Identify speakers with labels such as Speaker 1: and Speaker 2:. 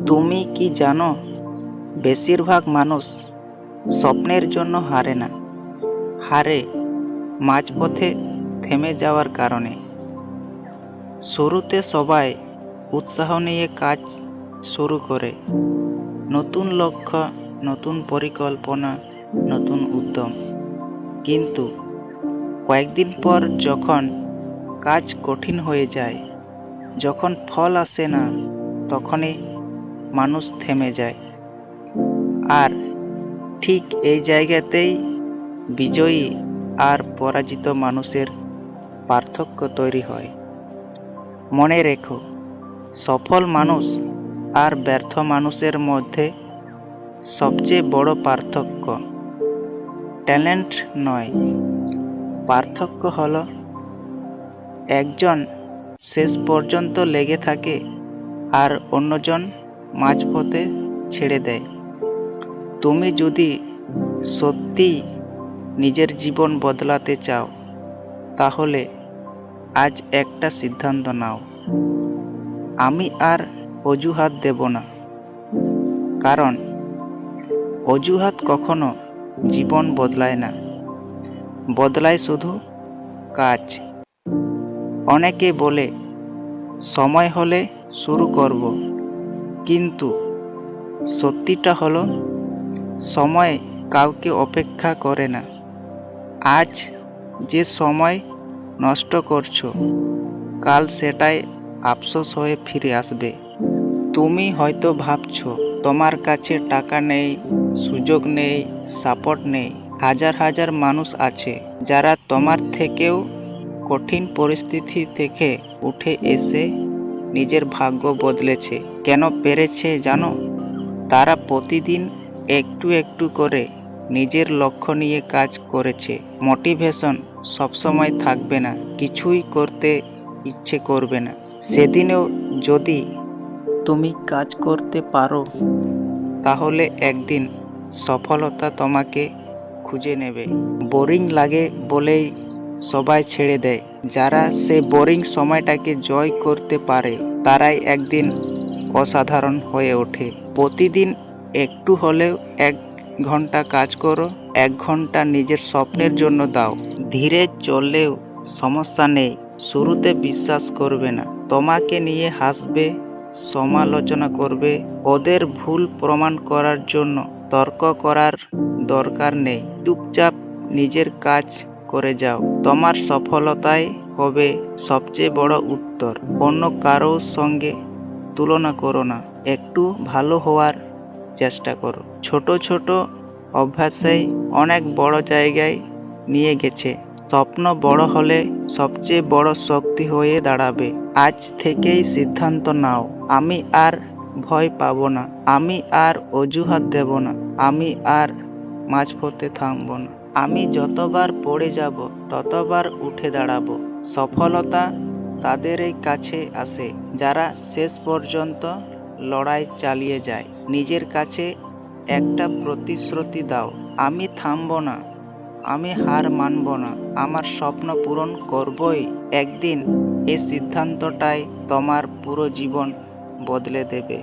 Speaker 1: তুমি কি জানো, বেশিরভাগ মানুষ স্বপ্নের জন্য হারে না, হারে মাঝপথে থেমে যাওয়ার কারণে। শুরুতে সবাই উৎসাহ নিয়ে কাজ শুরু করে, নতুন লক্ষ্য, নতুন পরিকল্পনা, নতুন উদ্যম। কিন্তু কয়েকদিন পর যখন কাজ কঠিন হয়ে যায়, যখন ফল আসে না, তখনই মানুষ থেমে যায়। আর ঠিক এই জায়গাতেই বিজয়ী আর পরাজিত মানুষের পার্থক্য তৈরি হয়। মনে রেখো, সফল মানুষ আর ব্যর্থ মানুষের মধ্যে সবচেয়ে বড় পার্থক্য ট্যালেন্ট নয়, পার্থক্য হলো একজন শেষ পর্যন্ত লেগে থাকে আর অন্যজন মাঝপথে ছেড়ে দেয়। তুমি যদি সত্যিই নিজের জীবন বদলাতে চাও, তাহলে আজ একটা সিদ্ধান্ত নাও। আমি আর অজুহাত দেব না, কারণ অজুহাত কখনো জীবন বদলায় না, বদলায় শুধু কাজ। অনেকে বলে সময় হলে শুরু করব, কিন্তু সত্যিটা হলো সময় কাউকে অপেক্ষা করে না। আজ যে সময় নষ্ট করছো, কাল সেটাই আফসোস হয়ে ফিরে আসবে। তুমি হয়তো ভাবছো তোমার কাছে টাকা নেই, সুযোগ নেই, সাপোর্ট নেই। হাজার হাজার মানুষ আছে যারা তোমার থেকেও কঠিন পরিস্থিতি থেকে উঠে এসে নিজের ভাগ্য বদলেছে। কেন পেরেছে জানো? তারা প্রতিদিন একটু একটু করে নিজের লক্ষ্য নিয়ে কাজ করেছে। মোটিভেশন সবসময় থাকবে না, কিছুই করতে ইচ্ছে করবে না। সেদিনেও যদি তুমি কাজ করতে পারো, তাহলে একদিন সফলতা তোমাকে খুঁজে নেবে। বোরিং লাগে বলেই সবাই ছেড়ে দেয়। যারা সে বোরিং সময়টাকে জয় করতে পারে, তারাই একদিন অসাধারণ হয়ে ওঠে। প্রতিদিন একটু হলেও 1 ঘন্টা কাজ করো, 1 ঘন্টা নিজের স্বপ্নের জন্য দাও। ধীরে চললেও সমস্যা নেই, শুরুতে বিশ্বাস করবে না, তোমাকে নিয়ে হাসবে, সমালোচনা করবে। ওদের ভুল প্রমাণ করার জন্য তর্ক করার দরকার নেই। চুপচাপ নিজের কাজ করে যাও। তোমার সফলতাই হবে সবচেয়ে বড় উত্তর। অন্য কারোর সঙ্গে তুলনা করো না, একটু ভালো হওয়ার চেষ্টা করো। ছোট ছোট অভ্যাসই অনেক বড় জায়গায় নিয়ে গেছে। স্বপ্ন বড় হলে সবচেয়ে বড় শক্তি হয়ে দাঁড়াবে। আজ থেকেই সিদ্ধান্ত নাও, আমি আর ভয় পাবো না, আমি আর অজুহাত দেব না, আমি আর মাঝপথে থামবো না। আমি যতবার পড়ে যাব, ততবার উঠে দাঁড়াবো। সফলতা তাদেরই কাছে আসে যারা শেষ পর্যন্ত লড়াই চালিয়ে যায়। নিজের কাছে একটা প্রতিশ্রুতি দাও, আমি থামবো না, আমি হার মানব না, আমার স্বপ্ন পূরণ করবই একদিন। এই সিদ্ধান্তটাই তোমার পুরো জীবন বদলে দেবে।